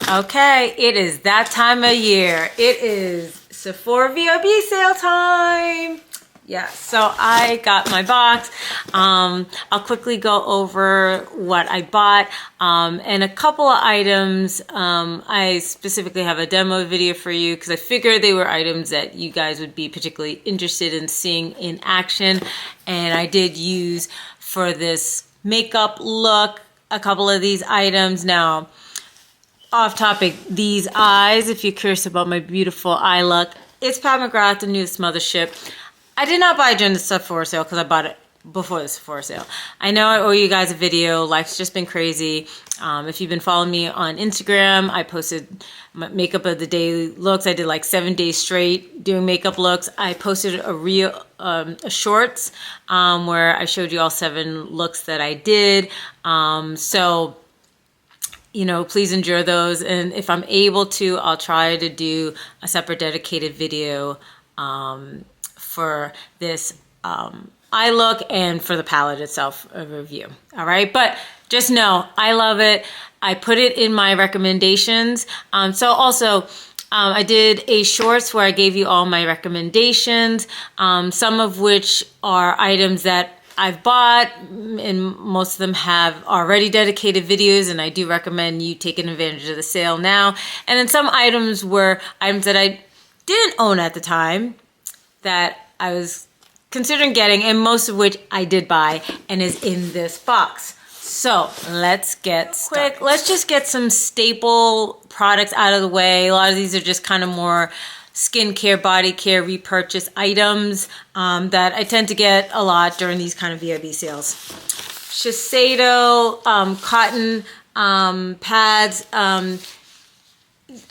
Okay, it is that time of year. It is Sephora VIB sale time. Yeah, so I got my box. I'll quickly go over what I bought and a couple of items. I specifically have a demo video for you because I figured they were items that you guys would be particularly interested in seeing in action. And I did use for this makeup look a couple of these items. Now, off topic, these eyes, if you're curious about my beautiful eye look, it's Pat McGrath, the newest mothership. I did not buy it during the Sephora sale because I bought it before the Sephora sale. I know I owe you guys a video. Life's just been crazy. If you've been following me on Instagram, I posted my makeup of the day looks. I did like 7 days straight doing makeup looks. I posted a shorts where I showed you all 7 looks that I did. So, you know, please enjoy those. And if I'm able to, I'll try to do a separate dedicated video for this eye look and for the palette itself, a review. All right, but just know I love it. I put it in my recommendations. So also I did a shorts where I gave you all my recommendations, some of which are items that I've bought, and most of them have already dedicated videos, and I do recommend you taking advantage of the sale now. And then some items were items that I didn't own at the time that I was considering getting, and most of which I did buy and is in this box. So let's get quick. Let's just get some staple products out of the way. A lot of these are just kind of more skincare, body care, repurchase items that I tend to get a lot during these kind of VIB sales. Shiseido cotton pads.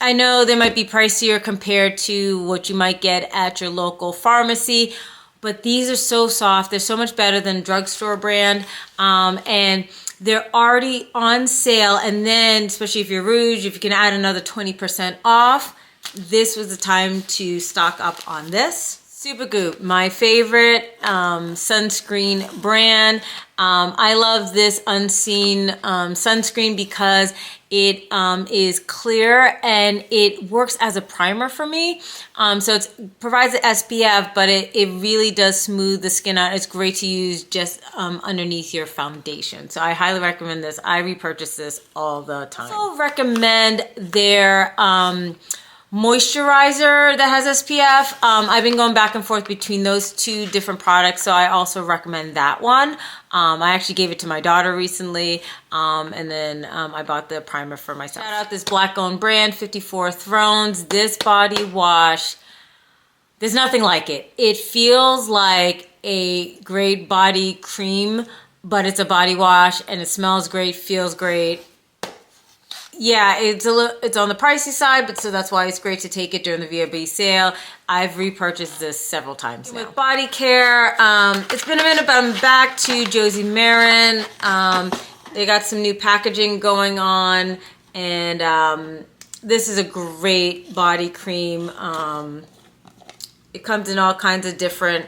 I know they might be pricier compared to what you might get at your local pharmacy, but these are so soft. They're so much better than drugstore brand, and they're already on sale. And then, especially if you're Rouge, if you can add another 20% off, this was the time to stock up on this. Supergoop, my favorite sunscreen brand. I love this Unseen sunscreen because it is clear and it works as a primer for me. So it provides the SPF, but it really does smooth the skin out. It's great to use just underneath your foundation. So I highly recommend this. I repurchase this all the time. I also recommend their moisturizer that has SPF. I've been going back and forth between those 2 different products, so I also recommend that one. I actually gave it to my daughter recently, and then I bought the primer for myself. Shout out this black-owned brand, 54 Thrones. This body wash, there's nothing like it. It feels like a great body cream, but it's a body wash, and it smells great, feels great. Yeah, it's on the pricey side, but so that's why it's great to take it during the VIB sale. I've repurchased this several times now. With body care, it's been a minute, but I'm back to Josie Maran. They got some new packaging going on, and this is a great body cream. It comes in all kinds of different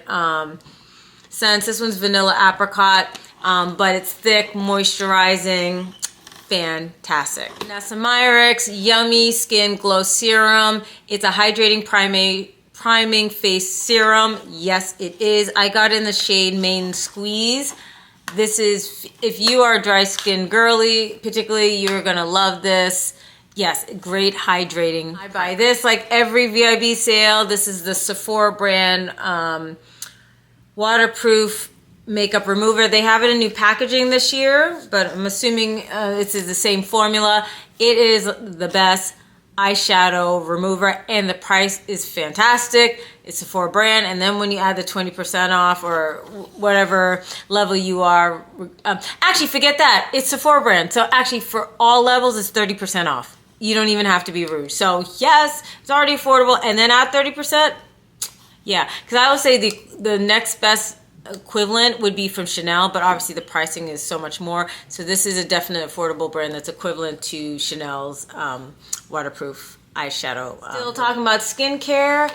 scents. This one's vanilla apricot, but it's thick, moisturizing. Fantastic. Nasamyrix Yummy Skin Glow Serum. It's a hydrating priming face serum. Yes, it is. I got in the shade Main Squeeze. This is, if you are a dry skin girly, particularly, you're gonna love this. Yes, great hydrating. I buy this like every VIB sale. This is the Sephora brand waterproof makeup remover. They have it in new packaging this year, but I'm assuming this is the same formula. It is the best eyeshadow remover, and the price is fantastic. It's a Sephora brand, and then when you add the 20% off or whatever level you are, actually forget that, it's Sephora brand. So actually for all levels, it's 30% off. You don't even have to be Rouge. So yes, it's already affordable, and then add 30%. Yeah, because I would say the next best equivalent would be from Chanel, but obviously the pricing is so much more. So this is a definite affordable brand that's equivalent to Chanel's waterproof eyeshadow. Still talking about skincare,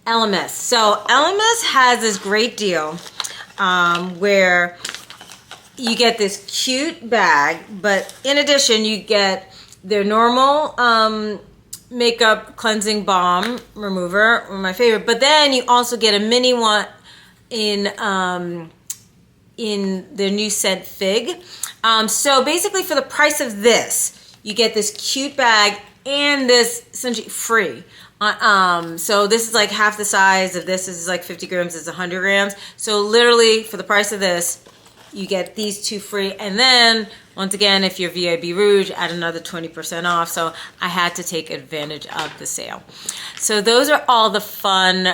LMS. So LMS has this great deal where you get this cute bag, but in addition you get their normal makeup cleansing balm remover, my favorite. But then you also get a mini one in their new scent Fig. So basically, for the price of this, you get this cute bag and this essentially free. So this is like half the size of this. This is like 50 grams. It's 100 grams. So literally, for the price of this, you get these two free. And then, once again, if you're VIB Rouge, add another 20% off. So I had to take advantage of the sale. So those are all the fun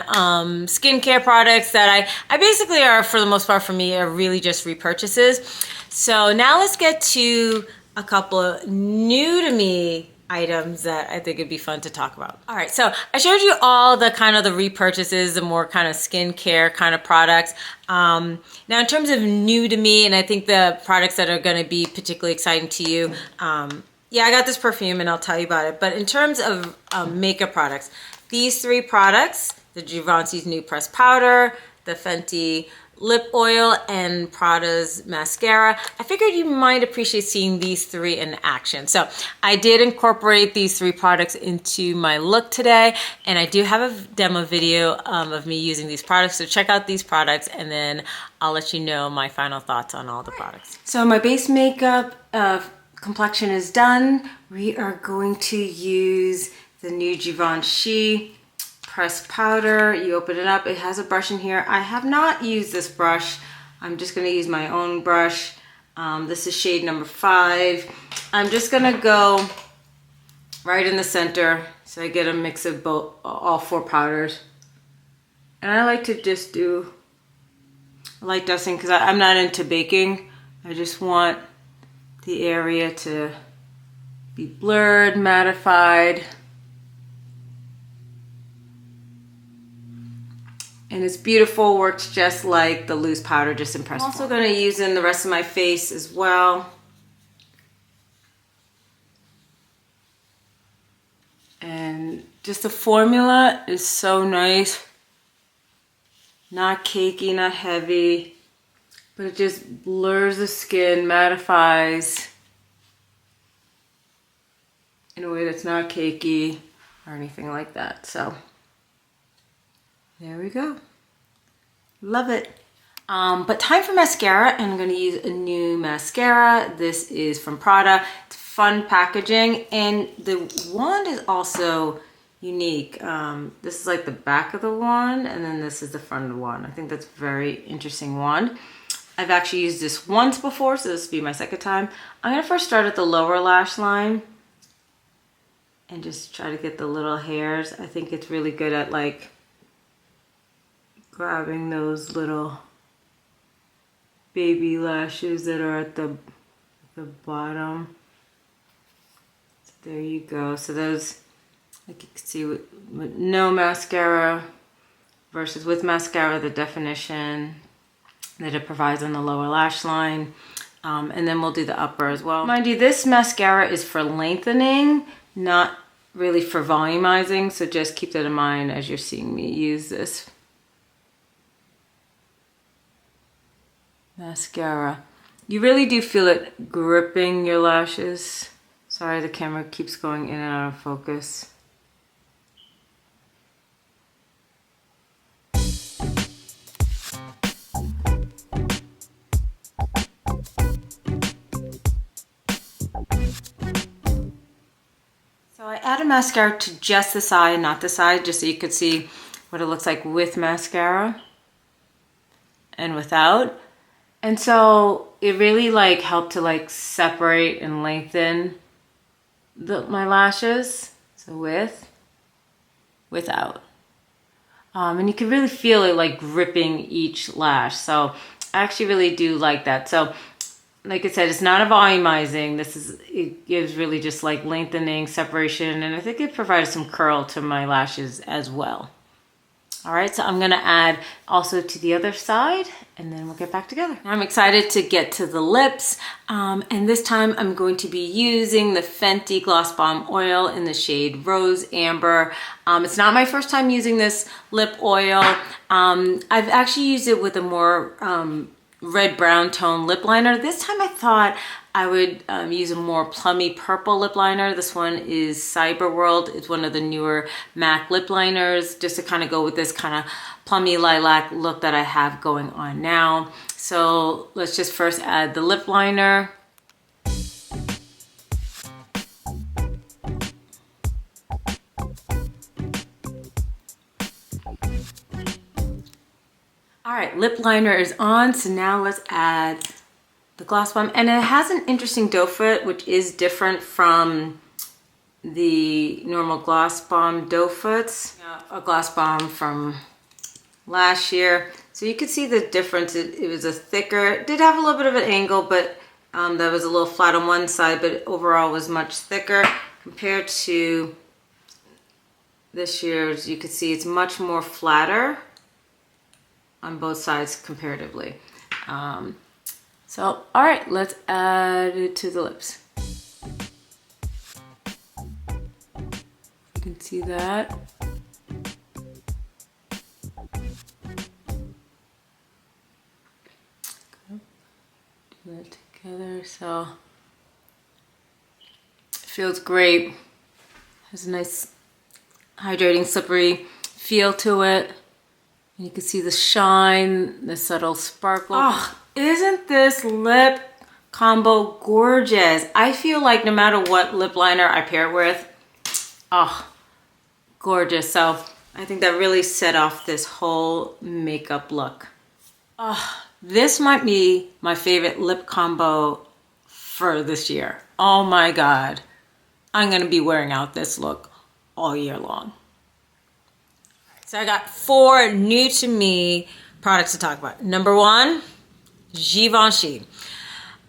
skincare products that I basically are, for the most part for me, are really just repurchases. So now let's get to a couple of new to me items that I think it'd be fun to talk about. All right, so I showed you all the kind of the repurchases, the more kind of skincare kind of products. Now in terms of new to me, and I think the products that are going to be particularly exciting to you, yeah, I got this perfume and I'll tell you about it. But in terms of makeup products, these three products, the Givenchy's new pressed powder, the Fenty lip oil, and Prada's mascara, I figured you might appreciate seeing these three in action. So I did incorporate these three products into my look today, and I do have a demo video of me using these products. So check out these products, and then I'll let you know my final thoughts on all the products. So my base makeup complexion is done. We are going to use the new Givenchy pressed powder. You open it up, it has a brush in here. I have not used this brush. I'm just gonna use my own brush. This is shade number 5. I'm just gonna go right in the center so I get a mix of both, all 4 powders. And I like to just do light dusting because I'm not into baking. I just want the area to be blurred, mattified. And it's beautiful, works just like the loose powder, just impressed. I'm also gonna use in the rest of my face as well. And just the formula is so nice. Not cakey, not heavy, but it just blurs the skin, mattifies in a way that's not cakey or anything like that. So there we go. Love it. But time for mascara, and I'm going to use a new mascara. This is from Prada. It's fun packaging, and the wand is also unique. This is like the back of the wand, and then this is the front of the wand. I think that's a very interesting wand. I've actually used this once before, so this will be my second time. I'm going to first start at the lower lash line and just try to get the little hairs. I think it's really good at like grabbing those little baby lashes that are at the bottom. So there you go. So those, like you can see with no mascara versus with mascara, the definition that it provides on the lower lash line. And then we'll do the upper as well. Mind you, this mascara is for lengthening, not really for volumizing. So just keep that in mind as you're seeing me use this mascara. You really do feel it gripping your lashes. Sorry, the camera keeps going in and out of focus. So I added mascara to just the side, not the side, just so you could see what it looks like with mascara and without. And so it really like helped to like separate and lengthen my lashes. So with, without. And you can really feel it like gripping each lash. So I actually really do like that. So like I said, it's not a volumizing. It gives really just like lengthening, separation, and I think it provides some curl to my lashes as well. All right, so I'm gonna add also to the other side, and then we'll get back together. I'm excited to get to the lips, and this time I'm going to be using the Fenty Gloss Bomb Oil in the shade Rose Amber. It's not my first time using this lip oil. I've actually used it with a more red brown tone lip liner. This time I thought I would use a more plummy purple lip liner. This one is Cyber World. It's one of the newer MAC lip liners, just to kind of go with this kind of plummy lilac look that I have going on now. So let's just first add the lip liner. All right, lip liner is on, so now let's add the gloss bomb. And it has an interesting doe foot, which is different from the normal gloss bomb doe foots. A gloss bomb from last year. So you could see the difference. It was a thicker, it did have a little bit of an angle, but that was a little flat on one side, but overall was much thicker compared to this year's. You could see it's much more flatter on both sides comparatively. So, all right, let's add it to the lips. You can see that. Do that together, so it feels great. Has a nice hydrating, slippery feel to it. And you can see the shine, the subtle sparkle. Oh, isn't this lip combo gorgeous? I feel like no matter what lip liner I pair it with, oh, gorgeous. So I think that really set off this whole makeup look. Oh, this might be my favorite lip combo for this year. Oh my God. I'm gonna be wearing out this look all year long. So I got 4 new to me products to talk about. Number 1, Givenchy.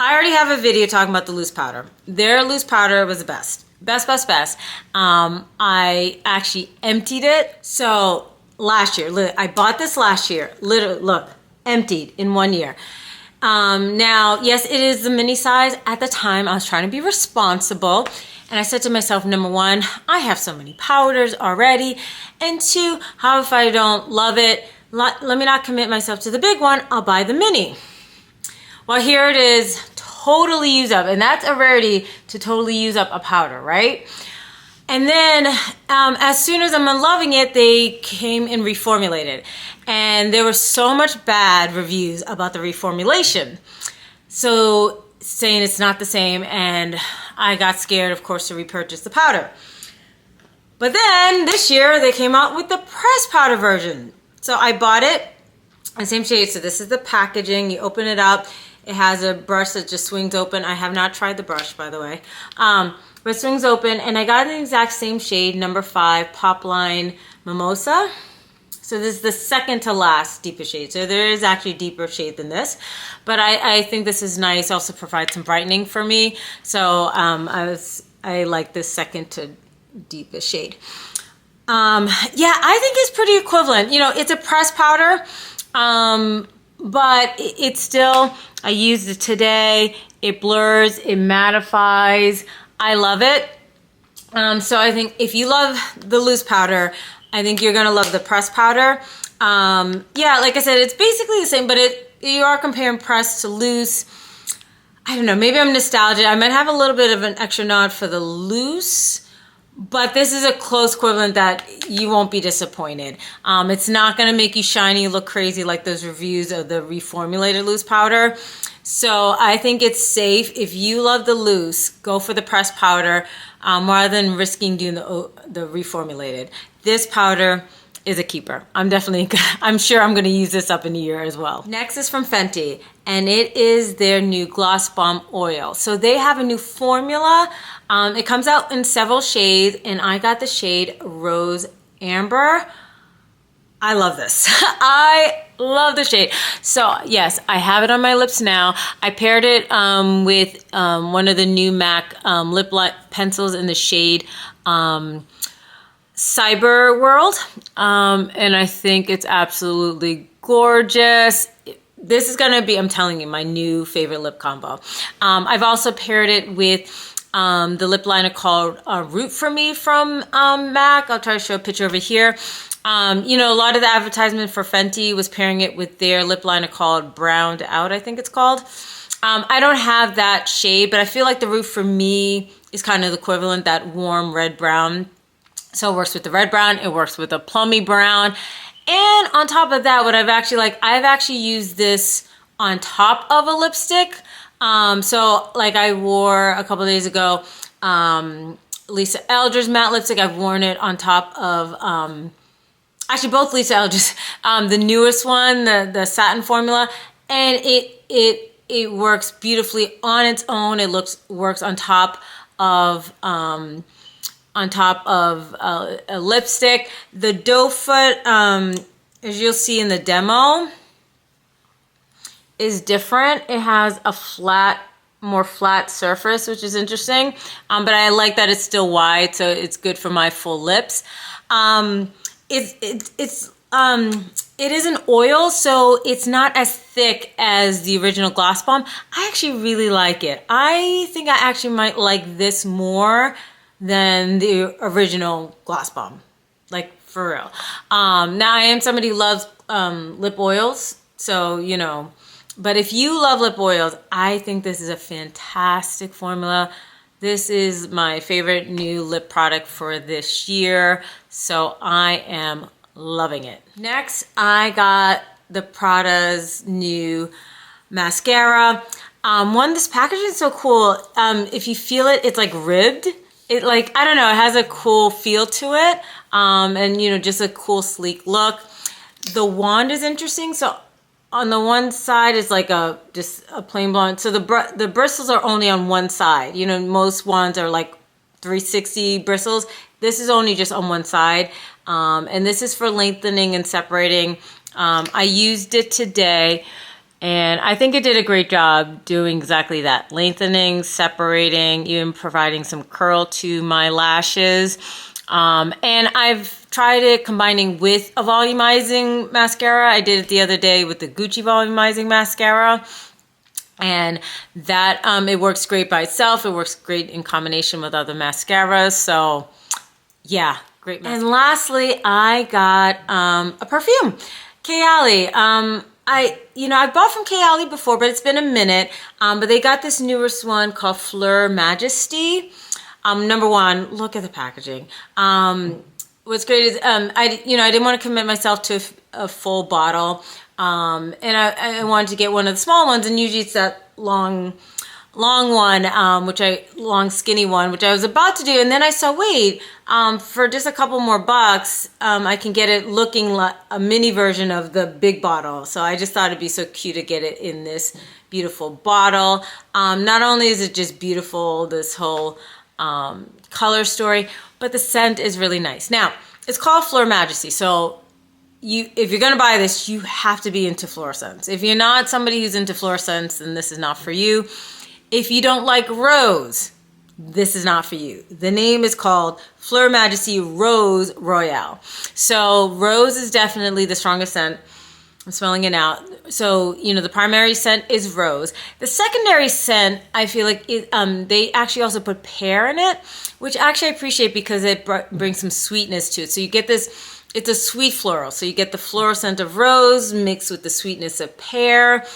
I already have a video talking about the loose powder. Their loose powder was the best. Best. I actually emptied it. So last year, I bought this last year. Literally, look, emptied in 1 year. Now, yes, it is the mini size. At the time, I was trying to be responsible. And I said to myself, number 1, I have so many powders already. And 2, how if I don't love it? Let me not commit myself to the big one. I'll buy the mini. Well, here it is, totally used up. And that's a rarity to totally use up a powder, right? And then as soon as I'm loving it, they came and reformulated. And there were so much bad reviews about the reformulation. So saying it's not the same, and I got scared, of course, to repurchase the powder. But then this year they came out with the pressed powder version. So I bought it, the same shade. So this is the packaging. You open it up. It has a brush that just swings open. I have not tried the brush, by the way. But it swings open, and I got the exact same shade, number 5, Pop Line Mimosa. So this is the second to last deepest shade. So there is actually a deeper shade than this, but I think this is nice. Also provides some brightening for me. So I like this second to deepest shade. Yeah, I think it's pretty equivalent. You know, it's a pressed powder, but it's still, I used it today. It blurs, it mattifies. I love it. So I think if you love the loose powder, I think you're gonna love the pressed powder. Yeah, like I said, it's basically the same, but you are comparing pressed to loose. I don't know, maybe I'm nostalgic. I might have a little bit of an extra nod for the loose, but this is a close equivalent that you won't be disappointed. It's not gonna make you shiny, look crazy like those reviews of the reformulated loose powder. So I think it's safe. If you love the loose, go for the pressed powder rather than risking doing the reformulated. This powder is a keeper. I'm sure I'm gonna use this up in a year as well. Next is from Fenty, and it is their new Gloss Bomb Oil. So they have a new formula. It comes out in several shades, and I got the shade Rose Amber. I love this. I love the shade. So yes, I have it on my lips now. I paired it with one of the new MAC lip pencils in the shade Cyber World, and I think it's absolutely gorgeous. This is gonna be, I'm telling you, my new favorite lip combo. I've also paired it with the lip liner called Root For Me from MAC. I'll try to show a picture over here. You know, a lot of the advertisement for Fenty was pairing it with their lip liner called Browned Out, I think it's called. I don't have that shade, but I feel like the Root For Me is kind of the equivalent, that warm red brown. So it works with the red brown, it works with a plummy brown. And on top of that, what I've actually used this on top of a lipstick. So like I wore a couple days ago, Lisa Eldridge matte lipstick. I've worn it on top of, actually both Lisa Eldridge, the newest one, the satin formula. And it works beautifully on its own. It works on top of a lipstick. The doe foot, as you'll see in the demo, is different. It has a more flat surface, which is interesting. But I like that it's still wide, so it's good for my full lips. It is an oil, so it's not as thick as the original Gloss Bomb. I actually really like it. I think I actually might like this more than the original Gloss Bomb, like for real. Now I am somebody who loves lip oils, so you know, but if you love lip oils, I think this is a fantastic formula. This is my favorite new lip product for this year, so I am loving it. Next, I got the Prada's new mascara. This packaging is so cool. If you feel it, it's like ribbed. It like, I don't know, it has a cool feel to it. And you know, just a cool sleek look. The wand is interesting. So on the one side is like just a plain blonde. So the bristles are only on one side. You know, most wands are like 360 bristles. This is only just on one side. And this is for lengthening and separating. I used it today, and I think it did a great job doing exactly that. Lengthening, separating, even providing some curl to my lashes. And I've tried it combining with a volumizing mascara. I did it the other day with the Gucci volumizing mascara. And that, it works great by itself. It works great in combination with other mascaras. So yeah, great mascara. And lastly, I got a perfume. Kayali. I've bought from Kayali before, but it's been a minute. But they got this newest one called Fleur Majesty. Number one, look at the packaging. What's great is I didn't want to commit myself to a full bottle, and I wanted to get one of the small ones, and usually it's that long one, long skinny one, which I was about to do, and then I saw, wait, for just a couple more bucks, I can get it looking like a mini version of the big bottle. So I just thought it'd be so cute to get it in this beautiful bottle. Not only is it just beautiful, this whole color story, but the scent is really nice. Now, it's called Fleur Majesty, so if you're gonna buy this, you have to be into floral scents. If you're not somebody who's into floral scents, then this is not for you. If you don't like rose, this is not for you. The name is called Fleur Majesty Rose Royale. So rose is definitely the strongest scent. I'm smelling it out. So, the primary scent is rose. The secondary scent, I feel like they actually also put pear in it, which actually I appreciate because it brings some sweetness to it. So you get this, it's a sweet floral. So you get the floral scent of rose mixed with the sweetness of pear.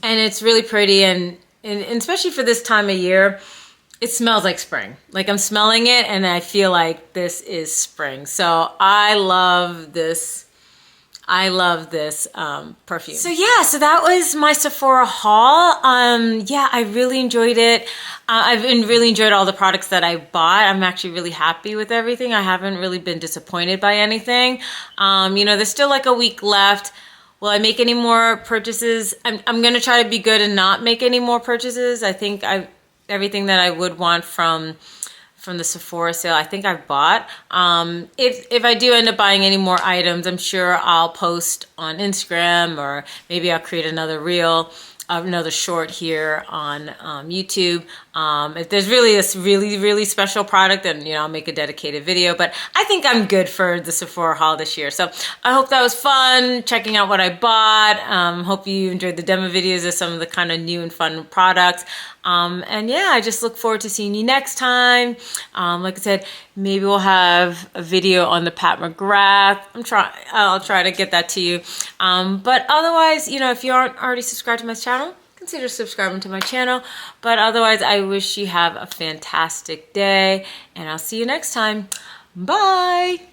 And it's really pretty, and especially for this time of year, it smells like spring. Like I'm smelling it and I feel like this is spring. So I love this perfume. So yeah, so that was my Sephora haul. Yeah, I really enjoyed it. I've really enjoyed all the products that I bought. I'm actually really happy with everything. I haven't really been disappointed by anything. There's still like a week left. Will I make any more purchases? I'm going to try to be good and not make any more purchases. I think everything that I would want from the Sephora sale, I think I've bought. If I do end up buying any more items, I'm sure I'll post on Instagram, or maybe I'll create another reel, another short here on YouTube. If there's really a really special product, then, you know, I'll make a dedicated video. But I think I'm good for the Sephora haul this year. So I hope that was fun, checking out what I bought. Hope you enjoyed the demo videos of some of the kind of new and fun products. And yeah, I just look forward to seeing you next time. Like I said, maybe we'll have a video on the Pat McGrath. I'll try to get that to you. But otherwise, you know, if you aren't already subscribed to my channel, consider subscribing to my channel. But otherwise, I wish you have a fantastic day, and I'll see you next time. Bye.